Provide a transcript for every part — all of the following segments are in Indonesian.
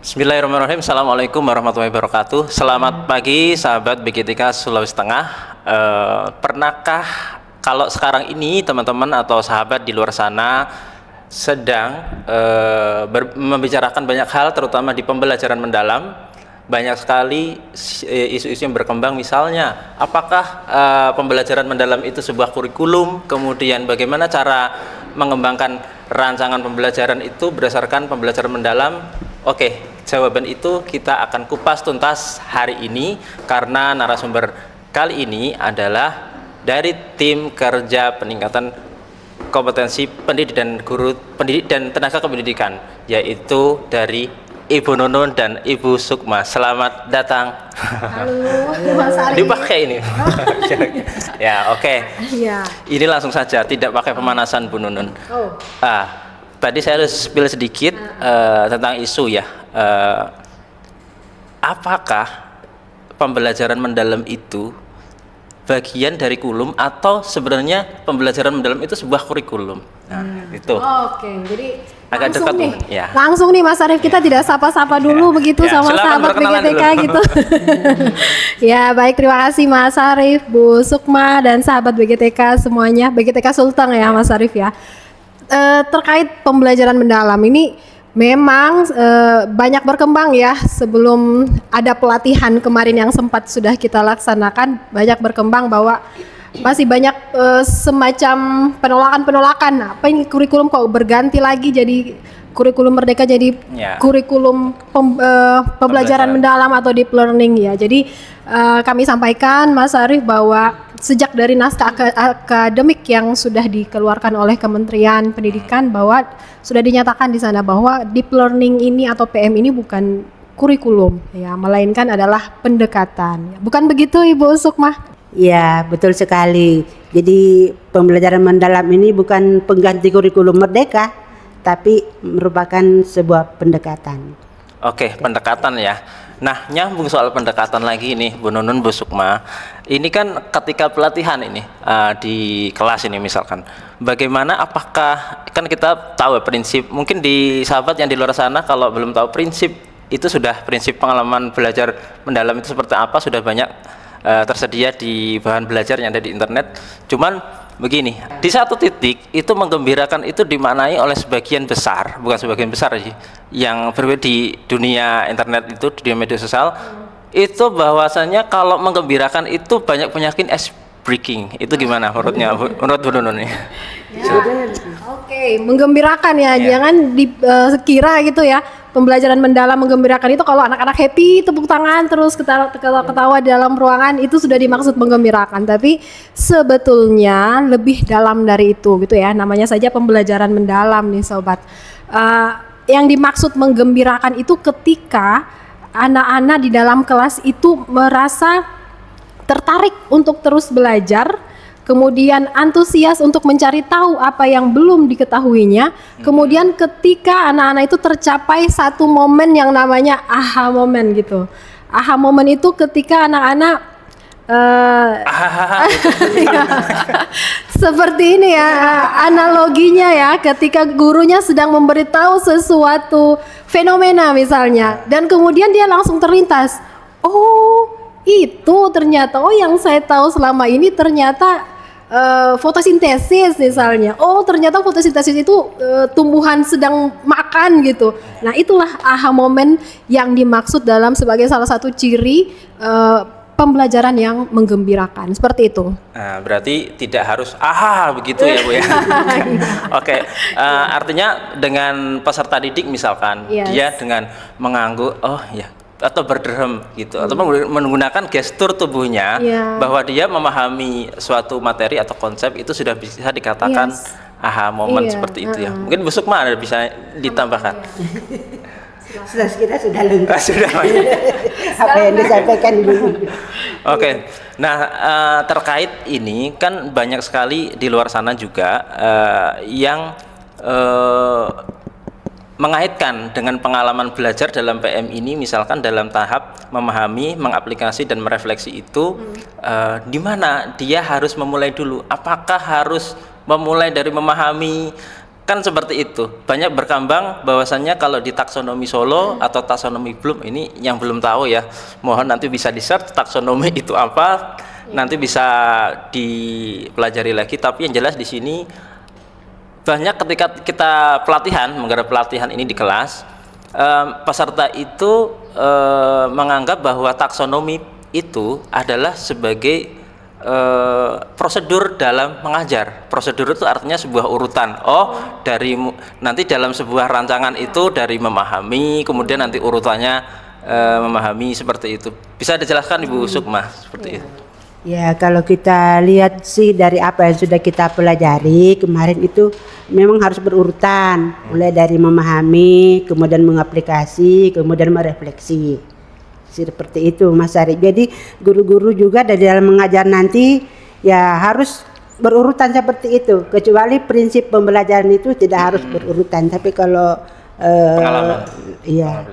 Bismillahirrahmanirrahim. Assalamualaikum warahmatullahi wabarakatuh. Selamat pagi sahabat BGTK Sulawesi Tengah. Pernahkah kalau sekarang ini teman-teman atau sahabat di luar sana sedang membicarakan banyak hal, terutama di pembelajaran mendalam, banyak sekali isu-isu yang berkembang, misalnya apakah pembelajaran mendalam itu sebuah kurikulum, kemudian bagaimana cara mengembangkan rancangan pembelajaran itu berdasarkan pembelajaran mendalam. Oke, jawaban itu kita akan kupas tuntas hari ini karena narasumber kali ini adalah dari tim kerja peningkatan kompetensi pendidik dan guru pendidik dan tenaga kependidikan, yaitu dari Ibu Nunun dan Ibu Sukma. Selamat datang. Halo, Mas Ari. Dipakai ini. Ya, oke. Ya. Ini langsung saja, tidak pakai pemanasan, Bu Nunun. Oh. Tadi saya harus spill sedikit tentang isu ya. Apakah pembelajaran mendalam itu bagian dari kurikulum atau sebenarnya pembelajaran mendalam itu sebuah kurikulum? Nah, itu. Oke, jadi agak dekat nih. Ya. Langsung nih Mas Arief, kita tidak sapa-sapa dulu begitu Ya, sama sahabat BGTK gitu. Ya, baik, terima kasih Mas Arief, Bu Sukma dan sahabat BGTK semuanya, BGTK Sulteng ya Mas Arief ya. Terkait pembelajaran mendalam ini memang banyak berkembang ya. Sebelum ada pelatihan kemarin yang sempat sudah kita laksanakan, banyak berkembang bahwa masih banyak semacam penolakan. Apa ini kurikulum kok berganti lagi jadi kurikulum merdeka, jadi kurikulum pembelajaran mendalam atau deep learning ya. Jadi kami sampaikan Mas Arief bahwa sejak dari naskah akademik yang sudah dikeluarkan oleh Kementerian Pendidikan bahwa sudah dinyatakan di sana bahwa deep learning ini atau PM ini bukan kurikulum ya, melainkan adalah pendekatan. Bukan begitu Ibu Sukma? Ya, betul sekali. Jadi pembelajaran mendalam ini bukan pengganti kurikulum merdeka, tapi merupakan sebuah pendekatan. Oke, pendekatan ya. Nah, nyambung soal pendekatan lagi nih, Bu Nunun, Bu Sukma. Ini kan ketika pelatihan ini di kelas ini misalkan, bagaimana, apakah kan kita tahu prinsip, mungkin di sahabat yang di luar sana kalau belum tahu prinsip itu, sudah prinsip pengalaman belajar mendalam itu seperti apa, sudah banyak tersedia di bahan belajar yang ada di internet. Cuman begini, di satu titik itu menggembirakan itu dimaknai oleh sebagian besar, bukan sebagian besar sih, yang berbeda di dunia internet itu, di dunia media sosial itu, bahwasanya kalau menggembirakan itu banyak penyakit ice breaking. Itu gimana menurutnya, menurut Bu Nunun nih? Ya. Oke, menggembirakan ya, jangan dikira gitu ya. Pembelajaran mendalam menggembirakan itu kalau anak-anak happy, tepuk tangan terus ketawa dalam ruangan, itu sudah dimaksud menggembirakan. Tapi sebetulnya lebih dalam dari itu gitu ya. Namanya saja pembelajaran mendalam nih sobat. Yang dimaksud menggembirakan itu ketika anak-anak di dalam kelas itu merasa tertarik untuk terus belajar, kemudian antusias untuk mencari tahu apa yang belum diketahuinya. Kemudian ketika anak-anak itu tercapai satu momen yang namanya aha momen gitu. Aha momen itu ketika anak-anak seperti ini ya analoginya ya, ketika gurunya sedang memberitahu sesuatu fenomena misalnya, dan kemudian dia langsung terlintas, oh itu ternyata, oh yang saya tahu selama ini ternyata fotosintesis misalnya, oh ternyata fotosintesis itu tumbuhan sedang makan gitu. Nah itulah aha momen yang dimaksud dalam sebagai salah satu ciri pembelajaran yang menggembirakan, seperti itu. Berarti tidak harus aha begitu ya Bu ya. Oke, artinya dengan peserta didik misalkan, dia dengan mengangguk, oh ya, atau berderem gitu, atau menggunakan gestur tubuhnya, bahwa dia memahami suatu materi atau konsep, itu sudah bisa dikatakan aha momen seperti itu ya. Mungkin Bu Sukma ada bisa ditambahkan. Kita sudah lengkap. Sudah. Apa yang disampaikan dulu. Oke. Nah, terkait ini kan banyak sekali di luar sana juga yang mengaitkan dengan pengalaman belajar dalam PM ini, misalkan dalam tahap memahami, mengaplikasi dan merefleksi itu, di mana dia harus memulai dulu. Apakah harus memulai dari memahami Kan seperti itu. Banyak berkembang bahwasannya kalau di taksonomi Solo atau taksonomi Bloom, ini yang belum tahu ya, mohon nanti bisa di-search taksonomi itu apa, nanti bisa dipelajari lagi. Tapi yang jelas di sini banyak ketika kita menggarap pelatihan ini di kelas, peserta itu menganggap bahwa taksonomi itu adalah sebagai prosedur dalam mengajar. Prosedur itu artinya sebuah urutan. Dari nanti dalam sebuah rancangan itu dari memahami, kemudian nanti urutannya memahami, seperti itu. Bisa dijelaskan Ibu Sukma seperti itu? Ya, kalau kita lihat sih dari apa yang sudah kita pelajari kemarin itu memang harus berurutan, mulai dari memahami, kemudian mengaplikasi, kemudian merefleksi. Seperti itu Mas Arif. Jadi guru-guru juga dari dalam mengajar nanti ya harus berurutan seperti itu. Kecuali prinsip pembelajaran itu tidak harus berurutan. Tapi kalau pengalaman, iya,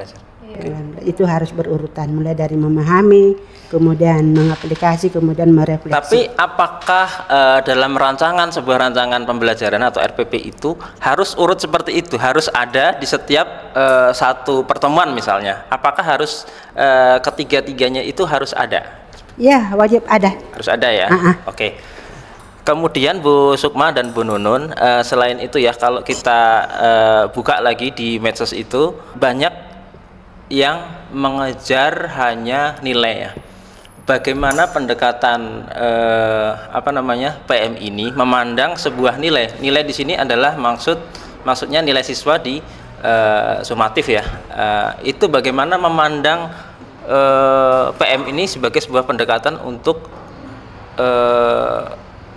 itu harus berurutan. Mulai dari memahami, kemudian mengaplikasi, kemudian merefleksi. Tapi apakah dalam sebuah rancangan pembelajaran atau RPP itu harus urut seperti itu? Harus ada di setiap satu pertemuan misalnya? Apakah harus ketiga-tiganya itu harus ada? Ya, wajib ada. Harus ada ya? Oke. Kemudian Bu Sukma dan Bu Nunun, selain itu ya, kalau kita buka lagi di medsos itu, banyak yang mengejar hanya nilai ya. Bagaimana pendekatan PM ini memandang sebuah nilai? Nilai di sini adalah maksudnya nilai siswa di sumatif ya. Itu bagaimana memandang PM ini sebagai sebuah pendekatan untuk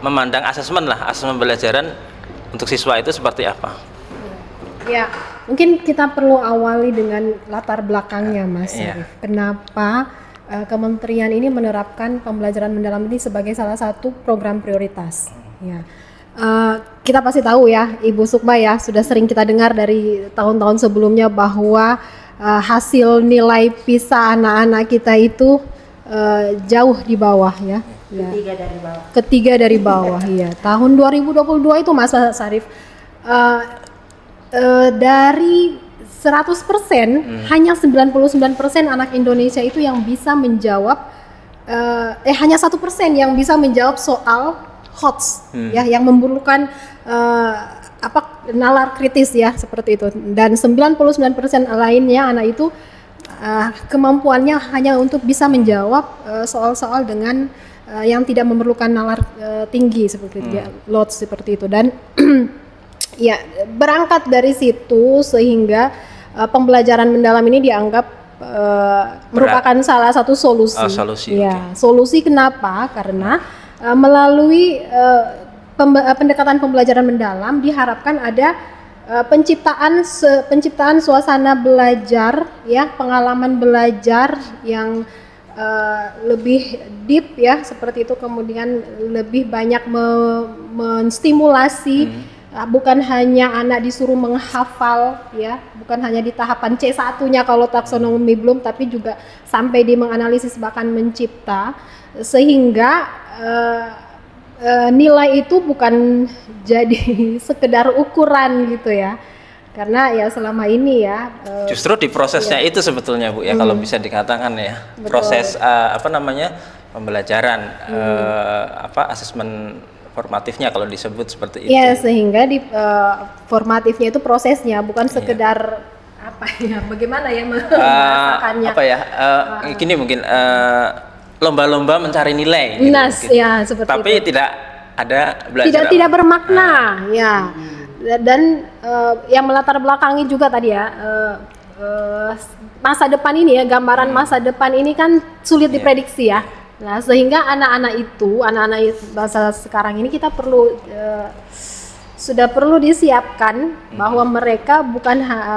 memandang asesmen pembelajaran untuk siswa itu seperti apa? Ya, mungkin kita perlu awali dengan latar belakangnya Mas Arif. Kenapa kementerian ini menerapkan pembelajaran mendalam ini sebagai salah satu program prioritas? Ya, kita pasti tahu ya, Ibu Sukma ya, sudah sering kita dengar dari tahun-tahun sebelumnya bahwa hasil nilai PISA anak-anak kita itu jauh di bawah ya. Ketiga dari bawah ya. Tahun 2022 itu Mas Sarif dari 100% hanya 99% anak Indonesia itu yang bisa menjawab hanya 1% yang bisa menjawab soal HOTS ya, yang memerlukan nalar kritis ya, seperti itu. Dan 99% lainnya anak itu kemampuannya hanya untuk bisa menjawab soal-soal dengan yang tidak memerlukan nalar tinggi seperti itu ya, load seperti itu. Dan ya, berangkat dari situ sehingga pembelajaran mendalam ini dianggap merupakan salah satu solusi. Solusi kenapa? Karena melalui pendekatan pembelajaran mendalam diharapkan ada penciptaan suasana belajar ya, pengalaman belajar yang lebih deep ya, seperti itu. Kemudian lebih banyak menstimulasi, bukan hanya anak disuruh menghafal ya, bukan hanya di tahapan C1-nya kalau taksonomi Bloom, tapi juga sampai di menganalisis bahkan mencipta, sehingga nilai itu bukan jadi sekedar ukuran gitu ya. Karena ya selama ini ya justru di prosesnya itu sebetulnya Bu ya, kalau bisa dikatakan ya. Betul. Proses pembelajaran asesmen formatifnya kalau disebut seperti itu. Ya, sehingga di formatifnya itu prosesnya, bukan sekedar bagaimana ya merasakannya. Gini mungkin lomba-lomba mencari nilai gitu, ya, seperti tapi itu. Tidak ada belajar tidak bermakna ya. Dan yang melatar belakangi juga tadi ya, masa depan ini ya, gambaran masa depan ini kan sulit diprediksi ya. Nah, sehingga anak-anak bahasa sekarang ini kita sudah perlu disiapkan bahwa mereka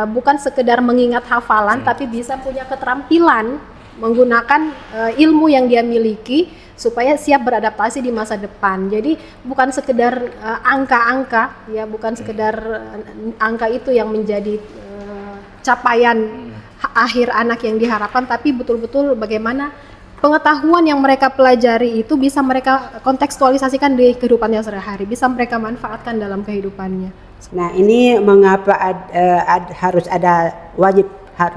bukan sekedar mengingat hafalan, tapi bisa punya keterampilan menggunakan ilmu yang dia miliki supaya siap beradaptasi di masa depan. Jadi bukan sekedar angka-angka ya, bukan sekedar angka itu yang menjadi capaian akhir anak yang diharapkan, tapi betul-betul bagaimana pengetahuan yang mereka pelajari itu bisa mereka kontekstualisasikan di kehidupannya sehari-hari, bisa mereka manfaatkan dalam kehidupannya. Nah, ini mengapa harus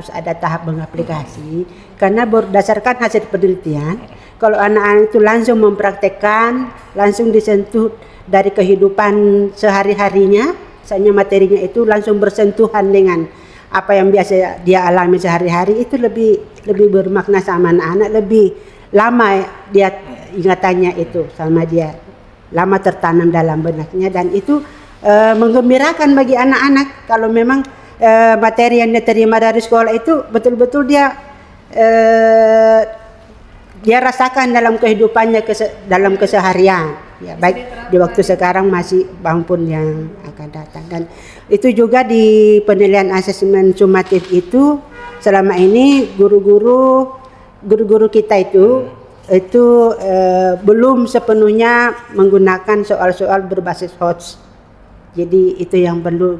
ada tahap mengaplikasi, karena berdasarkan hasil penelitian, kalau anak-anak itu langsung mempraktekkan, langsung disentuh dari kehidupan sehari-harinya, misalnya materinya itu langsung bersentuhan dengan apa yang biasa dia alami sehari-hari, itu lebih bermakna sama anak-anak, lebih lama dia ingatannya itu sama dia, lama tertanam dalam benaknya, dan itu menggembirakan bagi anak-anak kalau memang materi yang diterima dari sekolah itu betul-betul dia rasakan dalam kehidupannya dalam keseharian, ya, baik di waktu sekarang maupun yang akan datang. Dan itu juga di penilaian asesmen sumatif itu selama ini guru-guru kita itu belum sepenuhnya menggunakan soal-soal berbasis HOTS. Jadi itu yang perlu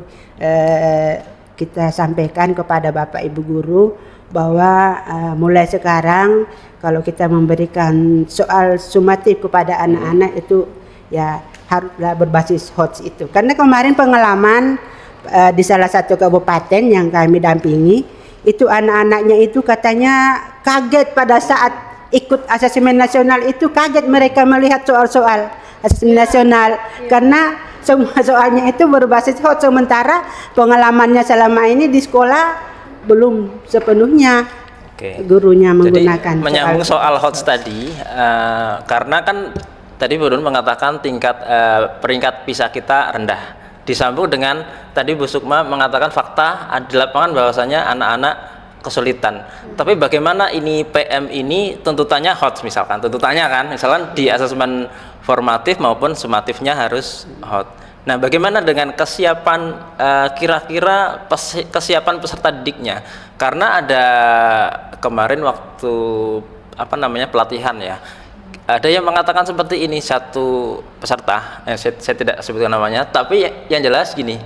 kita sampaikan kepada Bapak Ibu guru, bahwa mulai sekarang kalau kita memberikan soal sumatif kepada anak-anak itu ya haruslah berbasis HOTS itu. Karena kemarin pengalaman di salah satu kabupaten yang kami dampingi, itu anak-anaknya itu katanya kaget pada saat ikut asesmen nasional, itu kaget mereka melihat soal-soal asesmen nasional karena semua soalnya itu berbasis HOTS, sementara pengalamannya selama ini di sekolah belum sepenuhnya gurunya menggunakan. Jadi menyambung soal HOTS tadi, karena kan tadi Bu Nun mengatakan tingkat peringkat PISA kita rendah. Disambung dengan tadi Bu Sukma mengatakan fakta di lapangan bahwasanya anak-anak kesulitan. Tapi bagaimana ini PM ini tuntutannya HOTS misalkan, misalkan di asesmen formatif maupun sumatifnya harus HOTS. Nah, bagaimana dengan kesiapan kira-kira kesiapan peserta didiknya? Karena ada kemarin waktu pelatihan ya, ada yang mengatakan seperti ini, satu peserta, saya tidak sebutkan namanya, tapi yang jelas gini,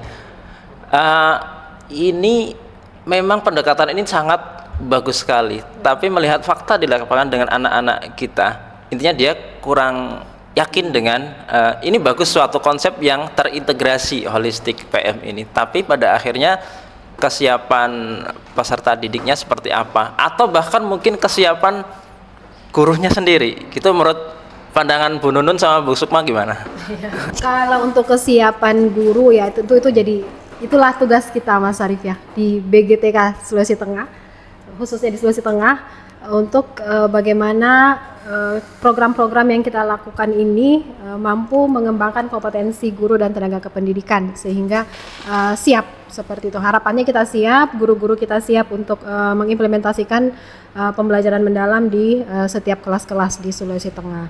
ini memang pendekatan ini sangat bagus sekali, tapi melihat fakta di lapangan dengan anak-anak kita, intinya dia kurang yakin dengan ini bagus suatu konsep yang terintegrasi holistik PM ini, tapi pada akhirnya kesiapan peserta didiknya seperti apa, atau bahkan mungkin kesiapan gurunya sendiri, gitu menurut pandangan Bu Nunun sama Bu Sukma gimana? Kalau untuk kesiapan guru ya itulah tugas kita Mas Arif ya di BGTK Sulawesi Tengah, khususnya di Sulawesi Tengah, untuk bagaimana program-program yang kita lakukan ini mampu mengembangkan kompetensi guru dan tenaga kependidikan sehingga siap seperti itu. Harapannya kita siap, guru-guru kita siap untuk mengimplementasikan pembelajaran mendalam di setiap kelas-kelas di Sulawesi Tengah.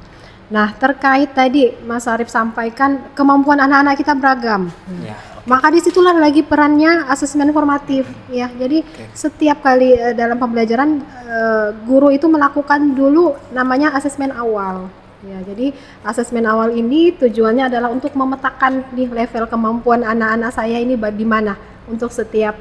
Nah, terkait tadi Mas Arif sampaikan kemampuan anak-anak kita beragam. Ya. Maka disitulah lagi perannya asesmen formatif ya. Jadi setiap kali dalam pembelajaran guru itu melakukan dulu namanya asesmen awal. Ya, jadi asesmen awal ini tujuannya adalah untuk memetakan di level kemampuan anak-anak saya ini di mana untuk setiap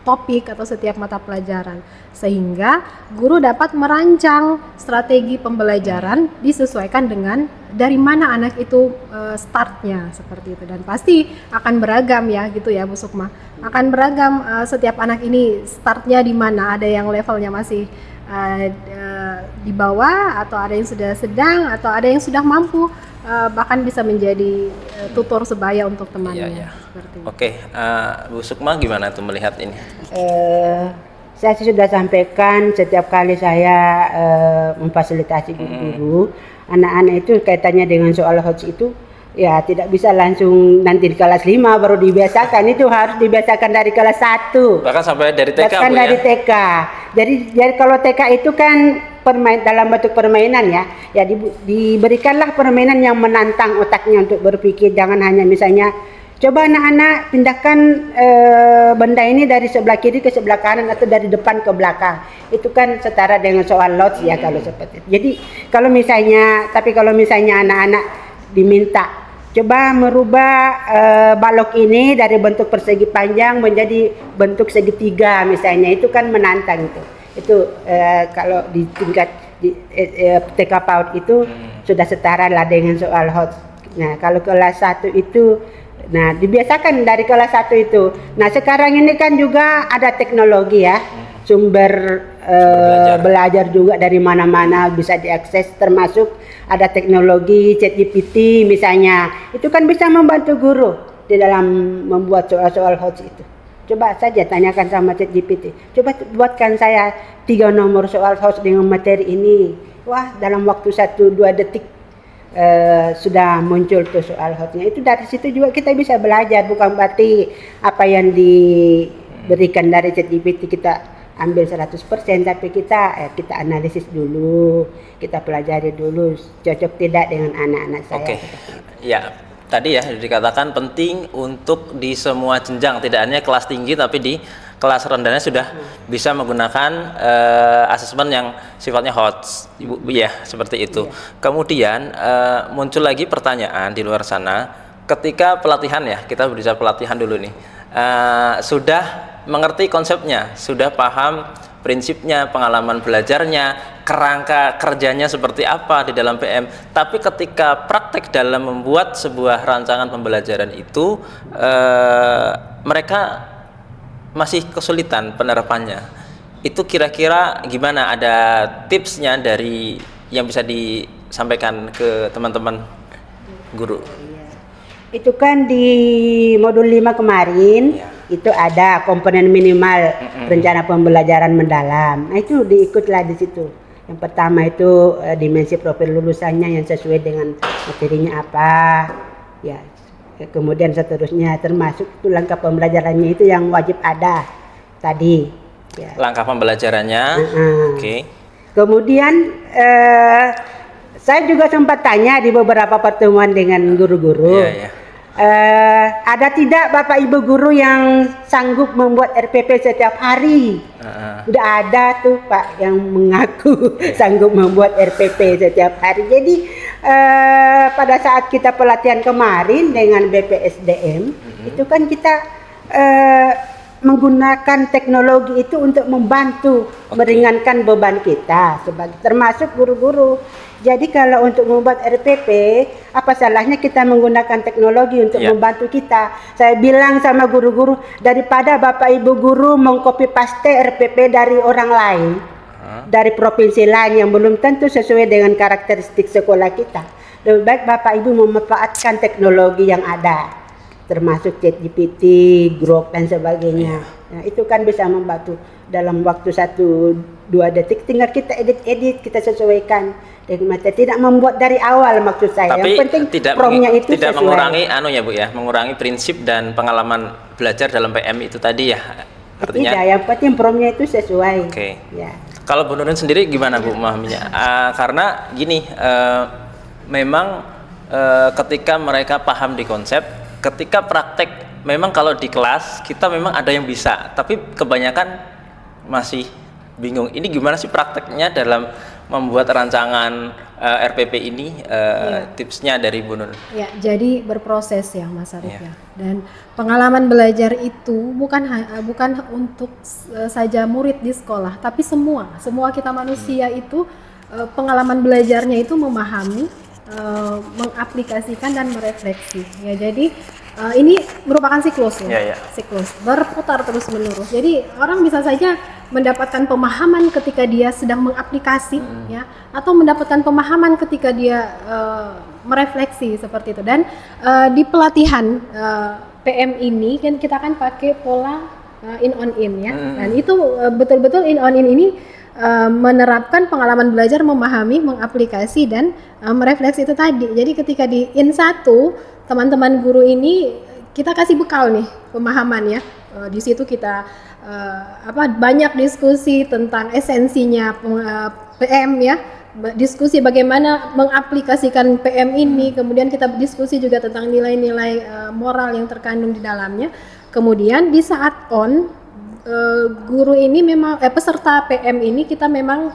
topik atau setiap mata pelajaran, sehingga guru dapat merancang strategi pembelajaran disesuaikan dengan dari mana anak itu startnya seperti itu, dan pasti akan beragam ya gitu ya Bu Sukma, akan beragam setiap anak ini startnya di mana, ada yang levelnya masih di bawah, atau ada yang sudah sedang, atau ada yang sudah mampu bahkan bisa menjadi tutor sebaya untuk temannya. Iya. Oke, Bu Sukma gimana tuh melihat ini? Saya sudah sampaikan setiap kali saya memfasilitasi guru-guru, anak-anak itu kaitannya dengan soal HOTS itu ya tidak bisa langsung nanti di kelas 5 baru dibiasakan, itu harus dibiasakan dari kelas 1. Bahkan sampai dari TK, bahkan Bu, dari ya? TK. Jadi kalau TK itu kan dalam bentuk permainan ya diberikanlah permainan yang menantang otaknya untuk berpikir, jangan hanya misalnya coba anak-anak pindahkan benda ini dari sebelah kiri ke sebelah kanan atau dari depan ke belakang, itu kan setara dengan soal lots ya kalau seperti itu. Jadi kalau misalnya anak-anak diminta coba merubah balok ini dari bentuk persegi panjang menjadi bentuk segitiga misalnya, itu kan menantang itu kalau di tingkat TK PAUD itu sudah setara lah dengan soal HOTS. Nah, kalau kelas 1 itu Nah, dibiasakan dari kelas 1 itu. Nah, sekarang ini kan juga ada teknologi ya. Sumber belajar juga dari mana-mana bisa diakses, termasuk ada teknologi ChatGPT misalnya. Itu kan bisa membantu guru di dalam membuat soal-soal HOTS itu. Coba saja tanyakan sama ChatGPT. Coba buatkan saya 3 nomor soal HOTS dengan materi ini. Wah, dalam waktu 1-2 detik sudah muncul tuh soal HOTS-nya. Itu dari situ juga kita bisa belajar, bukan berarti apa yang diberikan dari ChatGPT kita ambil 100%, tapi kita analisis dulu, kita pelajari dulu cocok tidak dengan anak-anak saya. Oke. Ya, tadi ya dikatakan penting untuk di semua jenjang, tidak hanya kelas tinggi tapi di kelas rendahnya sudah bisa menggunakan asesmen yang sifatnya HOTS, Ibu ya, seperti itu. Kemudian muncul lagi pertanyaan di luar sana, ketika pelatihan ya, kita bisa pelatihan dulu nih, sudah mengerti konsepnya, sudah paham prinsipnya, pengalaman belajarnya, kerangka kerjanya seperti apa di dalam PM. Tapi ketika praktek dalam membuat sebuah rancangan pembelajaran itu, mereka masih kesulitan penerapannya. Itu kira-kira gimana? Ada tipsnya dari yang bisa disampaikan ke teman-teman guru? Itu kan di modul 5 kemarin itu ada komponen minimal rencana pembelajaran mendalam. Nah, itu diikutlah di situ. Yang pertama itu dimensi profil lulusannya yang sesuai dengan materinya apa. Ya. Kemudian seterusnya termasuk itu langkah pembelajarannya itu yang wajib ada tadi. Ya. Langkah pembelajarannya. Oke. Kemudian saya juga sempat tanya di beberapa pertemuan dengan guru-guru. Ada tidak Bapak Ibu guru yang sanggup membuat RPP setiap hari? Tidak ada tuh Pak yang mengaku sanggup membuat RPP setiap hari. Jadi pada saat kita pelatihan kemarin dengan BPSDM itu kan kita menggunakan teknologi itu untuk membantu meringankan beban kita sebagai termasuk guru-guru. Jadi kalau untuk membuat RPP, apa salahnya kita menggunakan teknologi untuk membantu kita? Saya bilang sama guru-guru, daripada Bapak Ibu guru mengcopy paste RPP dari orang lain, dari provinsi lain yang belum tentu sesuai dengan karakteristik sekolah kita, lebih baik Bapak Ibu memanfaatkan teknologi yang ada, termasuk ChatGPT, Grok dan sebagainya. Nah, itu kan bisa membantu dalam waktu 1-2 detik, tinggal kita edit-edit, kita sesuaikan dengan materi, tidak membuat dari awal maksud saya. Tapi yang penting promnya itu tidak sesuai. mengurangi Bu ya, mengurangi prinsip dan pengalaman belajar dalam PM itu tadi ya. Artinya tidak, yang penting promnya itu sesuai. Ya. Kalau Bu Nurun sendiri gimana Bu memahaminya? Karena gini, memang ketika mereka paham di konsep, ketika praktek memang kalau di kelas kita memang ada yang bisa, tapi kebanyakan masih bingung. Ini gimana sih prakteknya dalam membuat rancangan RPP ini? Tipsnya dari Bu Nur. Ya, jadi berproses ya Mas Arif ya. Dan pengalaman belajar itu bukan untuk saja murid di sekolah, tapi semua kita manusia itu pengalaman belajarnya itu memahami, mengaplikasikan dan merefleksi. Ya, jadi ini merupakan siklus ya, siklus berputar terus menerus. Jadi orang bisa saja mendapatkan pemahaman ketika dia sedang mengaplikasi, ya, atau mendapatkan pemahaman ketika dia merefleksi seperti itu. Dan di pelatihan PM ini kan kita kan pakai pola in on in ya, dan itu betul-betul in on in ini menerapkan pengalaman belajar, memahami, mengaplikasi dan merefleksi itu tadi. Jadi ketika di in 1 teman-teman guru ini kita kasih bekal nih pemahaman ya. Di situ kita banyak diskusi tentang esensinya PM ya. Diskusi bagaimana mengaplikasikan PM ini, kemudian kita diskusi juga tentang nilai-nilai moral yang terkandung di dalamnya. Kemudian di saat guru ini memang peserta PM ini kita memang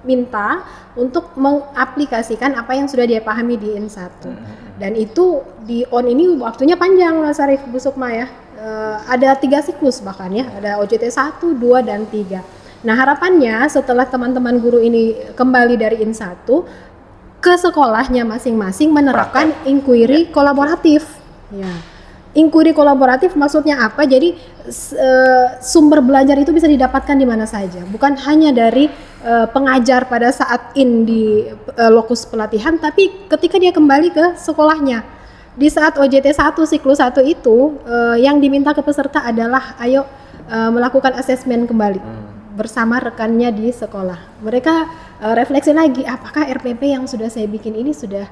minta untuk mengaplikasikan apa yang sudah dia pahami di in 1. Dan itu di on ini waktunya panjang Mas Arif, Bu Sukma ya. Ada 3 siklus bahkan ya, ada OJT 1, 2 dan 3. Nah, harapannya setelah teman-teman guru ini kembali dari in 1 ke sekolahnya masing-masing menerapkan inquiry kolaboratif. Ya. Inquiry kolaboratif maksudnya apa? Jadi sumber belajar itu bisa didapatkan di mana saja, bukan hanya dari pengajar pada saat di lokus pelatihan, tapi ketika dia kembali ke sekolahnya. Di saat OJT 1 siklus 1 itu yang diminta ke peserta adalah ayo melakukan asesmen kembali bersama rekannya di sekolah. Mereka refleksi lagi, apakah RPP yang sudah saya bikin ini sudah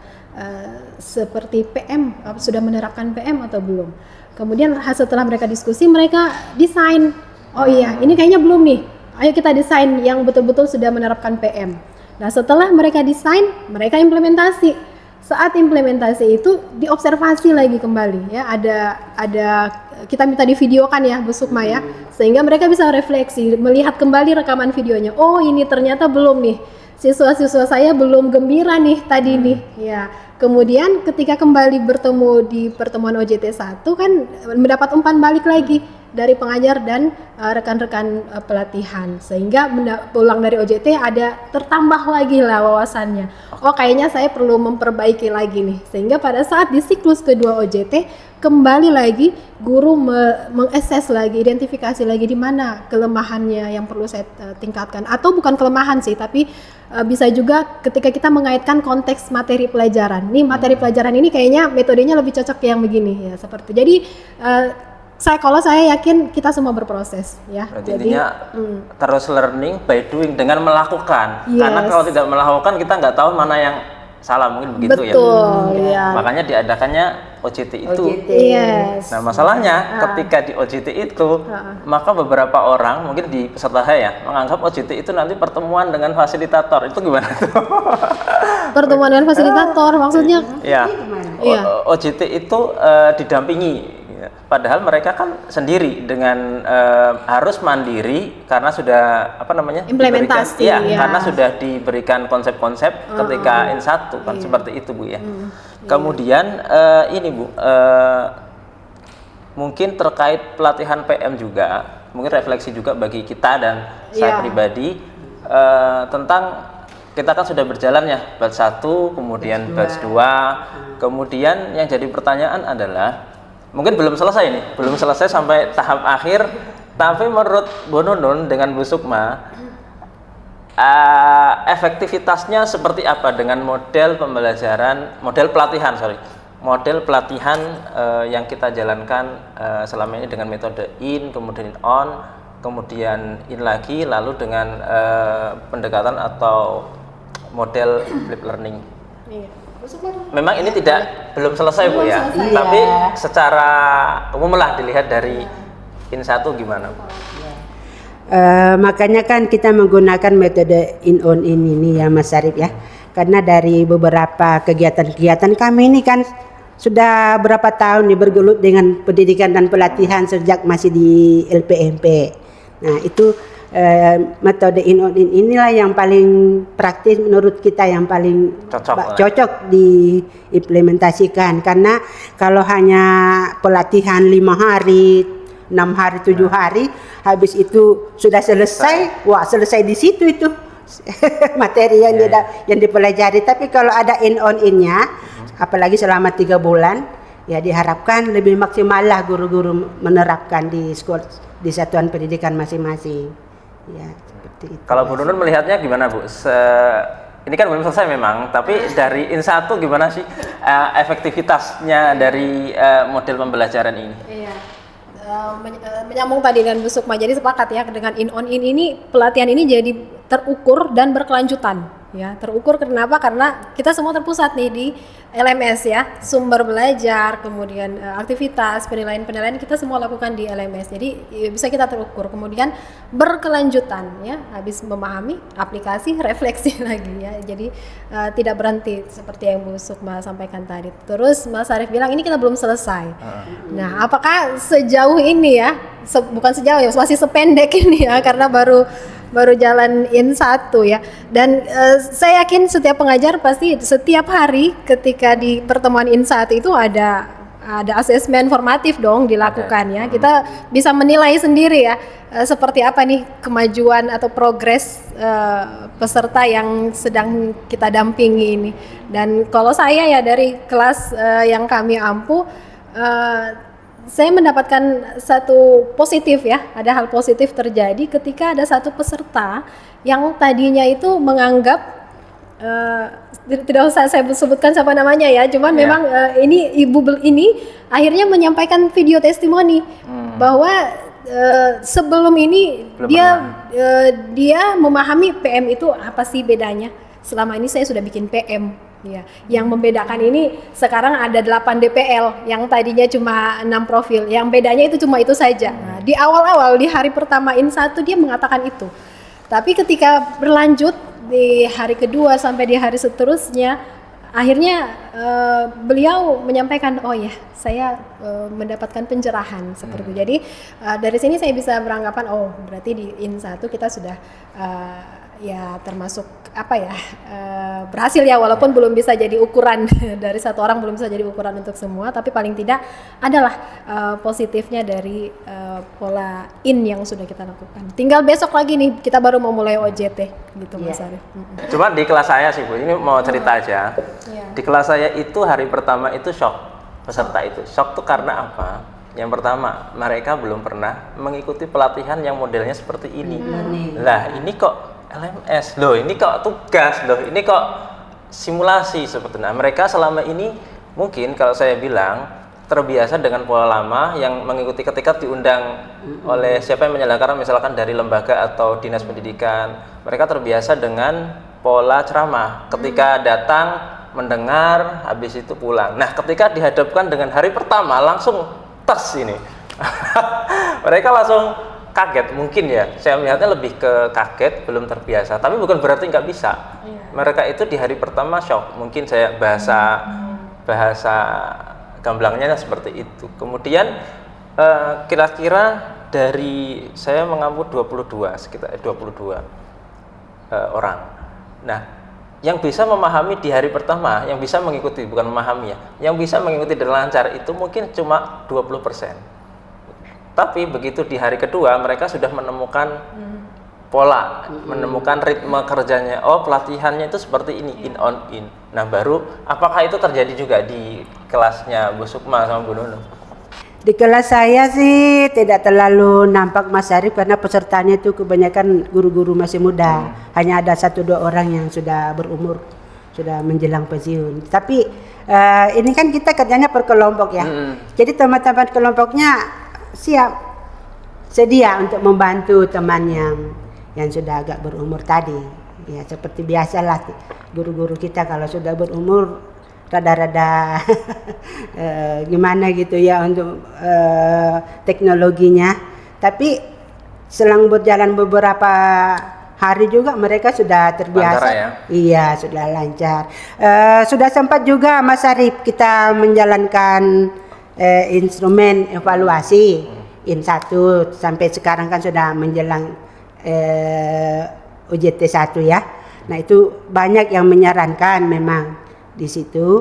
seperti PM, sudah menerapkan PM atau belum. Kemudian setelah mereka diskusi, mereka desain, oh iya ini kayaknya belum nih, ayo kita desain yang betul-betul sudah menerapkan PM. Nah setelah mereka desain, mereka implementasi. Saat implementasi itu diobservasi lagi kembali ya, ada kita minta divideokan ya Bu Sukma ya, sehingga mereka bisa refleksi, melihat kembali rekaman videonya. Oh ini ternyata belum nih, siswa-siswa saya belum gembira nih tadi nih ya. Kemudian ketika kembali bertemu di pertemuan OJT 1 kan mendapat umpan balik lagi dari pengajar dan rekan-rekan pelatihan, sehingga pulang dari OJT ada tertambah lagi lah wawasannya. Oh kayaknya saya perlu memperbaiki lagi nih, sehingga pada saat di siklus kedua OJT kembali lagi guru mengakses lagi, identifikasi lagi di mana kelemahannya yang perlu saya tingkatkan, atau bukan kelemahan sih, tapi bisa juga ketika kita mengaitkan konteks materi pelajaran. Nih materi pelajaran ini kayaknya metodenya lebih cocok yang begini ya, seperti. Jadi kalau saya yakin kita semua berproses ya. Berarti intinya terus learning by doing, dengan melakukan. Yes. Karena kalau tidak melakukan kita nggak tahu mana yang salah, mungkin begitu. Betul, ya. Makanya diadakannya OJT itu. Yes. Nah masalahnya ketika di OJT itu maka beberapa orang mungkin di peserta saya menganggap OJT itu nanti pertemuan dengan fasilitator. Itu gimana tuh? Pertemuan dengan fasilitator maksudnya? Ya. OJT itu didampingi. Padahal mereka kan sendiri dengan harus mandiri karena sudah implementasi ya, karena sudah diberikan konsep-konsep ketika N1 kan seperti itu Bu ya. Kemudian ini Bu, mungkin terkait pelatihan PM juga, mungkin refleksi juga bagi kita dan saya pribadi tentang kita kan sudah berjalan ya batch 1, kemudian batch 2, kemudian yang jadi pertanyaan adalah mungkin belum selesai nih, belum selesai sampai tahap akhir, tapi menurut Bu Nunun dengan Bu Sukma efektivitasnya seperti apa dengan model pelatihan yang kita jalankan selama ini dengan metode in, kemudian on, kemudian in lagi, lalu dengan pendekatan atau model flip learning. Memang ini belum selesai Bu ya, tapi secara umum lah dilihat dari in1 gimana Bu? Makanya kan kita menggunakan metode in on in ini ya Mas Syarif ya, karena dari beberapa kegiatan-kegiatan kami ini kan sudah berapa tahun nih bergelut dengan pendidikan dan pelatihan sejak masih di LPMP. Nah itu metode in on in inilah yang paling praktis menurut kita, yang paling cocok diimplementasikan, karena kalau hanya pelatihan 5 hari, 6 hari, 7 hari habis itu sudah selesai, wah selesai di situ itu materi yang dipelajari. Tapi kalau ada in on in-nya apalagi selama 3 bulan ya diharapkan lebih maksimal lah guru-guru menerapkan di sekolah, di satuan pendidikan masing-masing. Ya, seperti itu. Kalau Bu Nunun melihatnya gimana Bu? Ini kan belum selesai memang, tapi dari in1 gimana sih efektivitasnya dari model pembelajaran ini? Iya. Menyambung tadi dengan Bu Sukma, jadi sepakat ya dengan in on in ini, pelatihan ini jadi terukur dan berkelanjutan ya. Terukur kenapa? Karena kita semua terpusat nih di LMS ya, sumber belajar, kemudian aktivitas, penilaian kita semua lakukan di LMS, jadi bisa kita terukur. Kemudian berkelanjutan ya, habis memahami aplikasi refleksi lagi ya, jadi tidak berhenti seperti yang Bu Sukma sampaikan tadi. Terus Mas Arif bilang ini kita belum selesai. Nah apakah sejauh ini ya, bukan sejauh ya, masih sependek ini ya, karena baru jalan in1 ya, dan saya yakin setiap pengajar pasti setiap hari ketika di pertemuan in1 itu ada asesmen formatif dong dilakukan ya. Kita bisa menilai sendiri ya seperti apa nih kemajuan atau progres peserta yang sedang kita dampingi ini. Dan kalau saya ya dari kelas yang kami ampu, saya mendapatkan satu positif ya, ada hal positif terjadi ketika ada satu peserta yang tadinya itu menganggap tidak usah saya sebutkan siapa namanya ya, cuman memang ini ini akhirnya menyampaikan video testimoni bahwa sebelum ini dia memahami PM itu apa sih bedanya. Selama ini saya sudah bikin PM. Ya, yang membedakan ini sekarang ada 8 DPL yang tadinya cuma 6 profil. Yang bedanya itu cuma itu saja. Nah, di awal-awal di hari pertama IN1 dia mengatakan itu. Tapi ketika berlanjut di hari kedua sampai di hari seterusnya, akhirnya beliau menyampaikan, oh ya saya mendapatkan pencerahan seperti itu. Jadi dari sini saya bisa beranggapan, oh berarti di IN1 kita sudah ya termasuk apa ya berhasil ya, walaupun belum bisa jadi ukuran dari satu orang, belum bisa jadi ukuran untuk semua, tapi paling tidak adalah positifnya dari pola IN yang sudah kita lakukan. Tinggal besok lagi nih kita baru mau mulai OJT gitu Mas Arif. Cuma di kelas saya sih Bu, ini mau cerita aja. Di kelas saya itu hari pertama itu shock, peserta itu shock tuh karena apa? Yang pertama, mereka belum pernah mengikuti pelatihan yang modelnya seperti ini. Lah ini kok LMS loh, ini kok tugas loh, ini kok simulasi sebetulnya. Mereka selama ini mungkin kalau saya bilang terbiasa dengan pola lama yang mengikuti ketika diundang oleh siapa yang menyelenggarakan, misalkan dari lembaga atau dinas pendidikan. Mereka terbiasa dengan pola ceramah, ketika datang mendengar habis itu pulang. Nah ketika dihadapkan dengan hari pertama langsung tes ini mereka langsung kaget mungkin ya, saya melihatnya lebih ke kaget, belum terbiasa, tapi bukan berarti nggak bisa. Mereka itu di hari pertama shock, mungkin saya bahasa gamblangnya seperti itu. Kemudian kira-kira dari saya mengampu 22 sekitar 22 orang. Nah yang bisa memahami di hari pertama, yang bisa mengikuti, bukan memahami ya, yang bisa mengikuti dengan lancar itu mungkin cuma 20%. Tapi begitu di hari kedua mereka sudah menemukan pola, menemukan ritme kerjanya. Oh pelatihannya itu seperti ini, in on in. Nah baru apakah itu terjadi juga di kelasnya Bu Sukma sama Bu Nunung? Di kelas saya sih tidak terlalu nampak Mas Arif, karena pesertanya itu kebanyakan guru-guru masih muda. Hanya ada 1-2 orang yang sudah berumur, sudah menjelang pensiun. Tapi ini kan kita kerjanya per kelompok ya. Jadi teman-teman kelompoknya siap, sedia untuk membantu teman yang sudah agak berumur tadi. Ya seperti biasalah guru-guru kita kalau sudah berumur rada-rada gimana gitu ya untuk teknologinya. Tapi selang berjalan beberapa hari juga mereka sudah terbiasa. Lancar ya? Iya sudah lancar. Sudah sempat juga Mas Arif kita menjalankan instrumen evaluasi IN1 sampai sekarang kan sudah menjelang UJT 1 ya. Nah itu banyak yang menyarankan memang di situ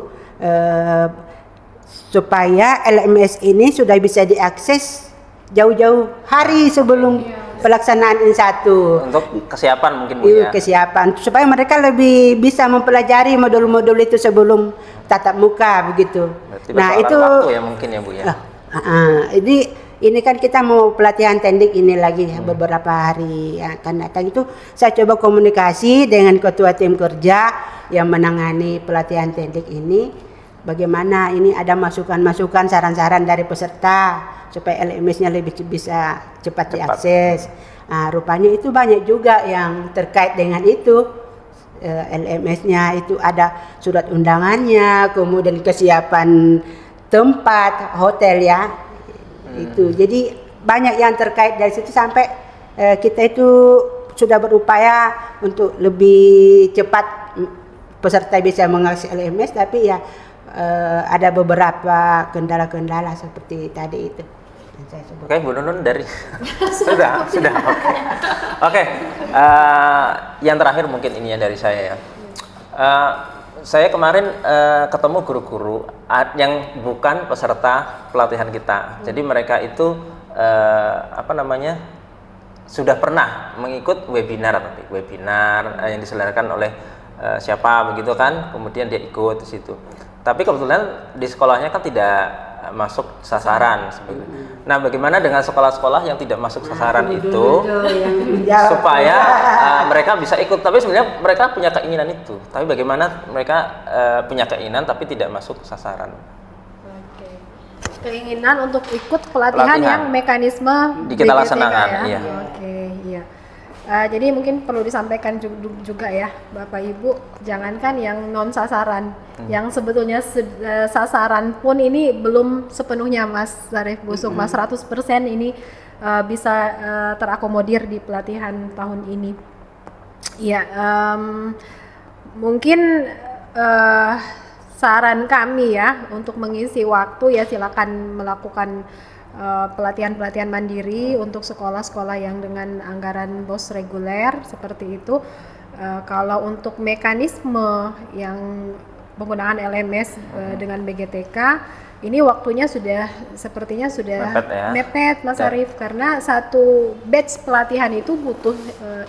supaya LMS ini sudah bisa diakses jauh-jauh hari sebelum pelaksanaan IN1 untuk kesiapan mungkin Bu ya. Kesiapan supaya mereka lebih bisa mempelajari modul-modul itu sebelum tatap muka begitu. Berarti nah itu waktu ya mungkin ya Bu ya. Ini kan kita mau pelatihan teknik ini lagi ya, beberapa hari akan datang itu saya coba komunikasi dengan ketua tim kerja yang menangani pelatihan teknik ini, bagaimana ini ada masukan-masukan, saran-saran dari peserta supaya LMS-nya lebih bisa cepat diakses. Rupanya itu banyak juga yang terkait dengan itu. LMS-nya itu ada surat undangannya, kemudian kesiapan tempat hotel ya. Itu jadi banyak yang terkait dari situ sampai kita itu sudah berupaya untuk lebih cepat peserta bisa mengakses LMS, tapi ya ada beberapa kendala-kendala seperti tadi itu. Oke, Bu Nunun dari sudah. Oke. Yang terakhir mungkin ini ya dari saya ya. Saya kemarin ketemu guru-guru yang bukan peserta pelatihan kita. Jadi mereka itu sudah pernah mengikut webinar yang diselenggarakan oleh siapa begitu kan. Kemudian dia ikut di situ. Tapi kebetulan di sekolahnya kan tidak masuk sasaran. Nah, bagaimana dengan sekolah-sekolah yang tidak masuk sasaran itu supaya mereka bisa ikut? Tapi sebenarnya mereka punya keinginan itu. Tapi bagaimana mereka punya keinginan tapi tidak masuk sasaran? Oke. Keinginan untuk ikut pelatihan yang mekanisme kita BGTK laksanakan, ya. iya. Oke, iya. Jadi mungkin perlu disampaikan juga ya Bapak Ibu, jangankan yang non sasaran, yang sebetulnya sasaran pun ini belum sepenuhnya Mas Sarif Bu Sukma 100% ini bisa terakomodir di pelatihan tahun ini. Ya, mungkin saran kami ya untuk mengisi waktu ya silakan melakukan pelatihan-pelatihan mandiri untuk sekolah-sekolah yang dengan anggaran BOS reguler seperti itu. Kalau untuk mekanisme yang penggunaan LMS dengan BGTK ini waktunya sepertinya sudah mepet Mas Arif, karena satu batch pelatihan itu butuh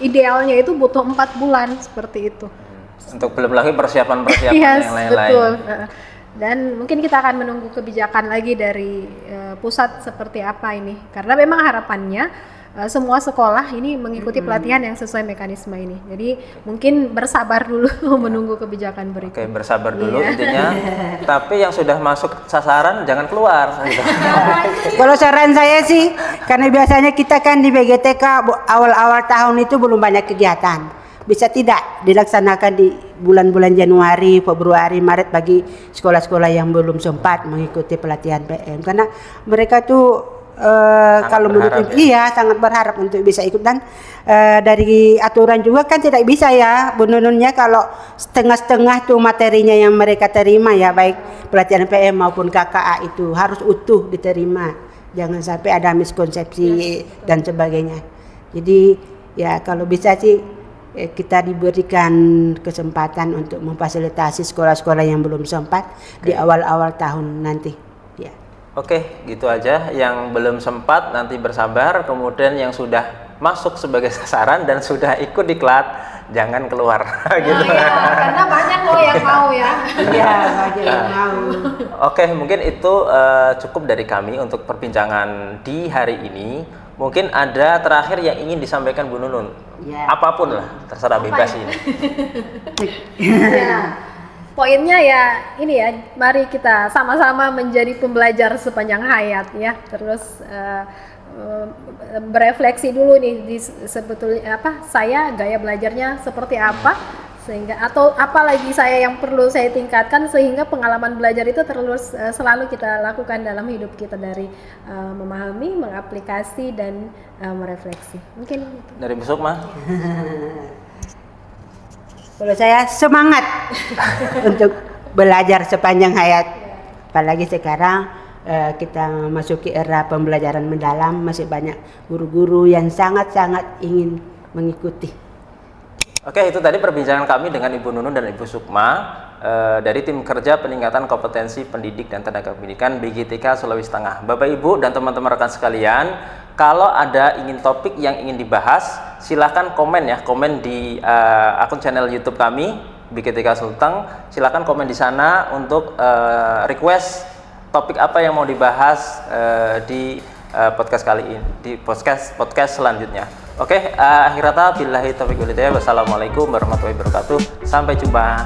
idealnya itu butuh 4 bulan seperti itu. Untuk belum lagi persiapan-persiapan yang lain-lain. Betul. Dan mungkin kita akan menunggu kebijakan lagi dari pusat seperti apa ini, karena memang harapannya semua sekolah ini mengikuti pelatihan yang sesuai mekanisme ini. Jadi mungkin bersabar dulu menunggu kebijakan berikutnya. Oke, bersabar dulu intinya. Tapi yang sudah masuk sasaran jangan keluar. Gitu. Kalau saran saya sih, karena biasanya kita kan di BGTK awal-awal tahun itu belum banyak kegiatan. Bisa tidak dilaksanakan di bulan-bulan Januari, Februari, Maret bagi sekolah-sekolah yang belum sempat mengikuti pelatihan PM, karena mereka tuh kalau menurut iya sangat berharap untuk bisa ikut, dan dari aturan juga kan tidak bisa ya Bu Nununnya kalau setengah-setengah tuh materinya yang mereka terima ya, baik pelatihan PM maupun KKA itu harus utuh diterima, jangan sampai ada miskonsepsi dan sebagainya. Jadi ya kalau bisa sih kita diberikan kesempatan untuk memfasilitasi sekolah-sekolah yang belum sempat di awal-awal tahun nanti. Ya. Oke, gitu aja. Yang belum sempat nanti bersabar, kemudian yang sudah masuk sebagai sasaran dan sudah ikut diklat, jangan keluar. Gitu. Ya, karena banyak loh yang mau ya. Iya, banyak yang mau. Oke, mungkin itu cukup dari kami untuk perbincangan di hari ini. Mungkin ada terakhir yang ingin disampaikan Bu Nunun. Ya. Apapun lah, terserah bebas ini. Ya. Poinnya ya ini ya, mari kita sama-sama menjadi pembelajar sepanjang hayat ya. Terus berefleksi dulu nih di sebetulnya saya gaya belajarnya seperti apa, sehingga atau apalagi saya yang perlu saya tingkatkan sehingga pengalaman belajar itu terus selalu kita lakukan dalam hidup kita, dari memahami, mengaplikasi dan merefleksi. Mungkin dari Bu Sukma. Kalau saya semangat untuk belajar sepanjang hayat, apalagi sekarang kita memasuki era pembelajaran mendalam, masih banyak guru-guru yang sangat-sangat ingin mengikuti. Oke, itu tadi perbincangan kami dengan Ibu Nunun dan Ibu Sukma dari tim kerja peningkatan kompetensi pendidik dan tenaga pendidikan BGTK Sulawesi Tengah. Bapak Ibu dan teman-teman rekan sekalian, kalau ada ingin topik yang ingin dibahas, silahkan komen ya, komen di akun channel YouTube kami BGTK Sulteng. Silahkan komen di sana untuk request topik apa yang mau dibahas di podcast kali ini, di podcast selanjutnya. Oke, akhir kata billahi taufiq wal hidayah. Wassalamualaikum warahmatullahi wabarakatuh. Sampai jumpa.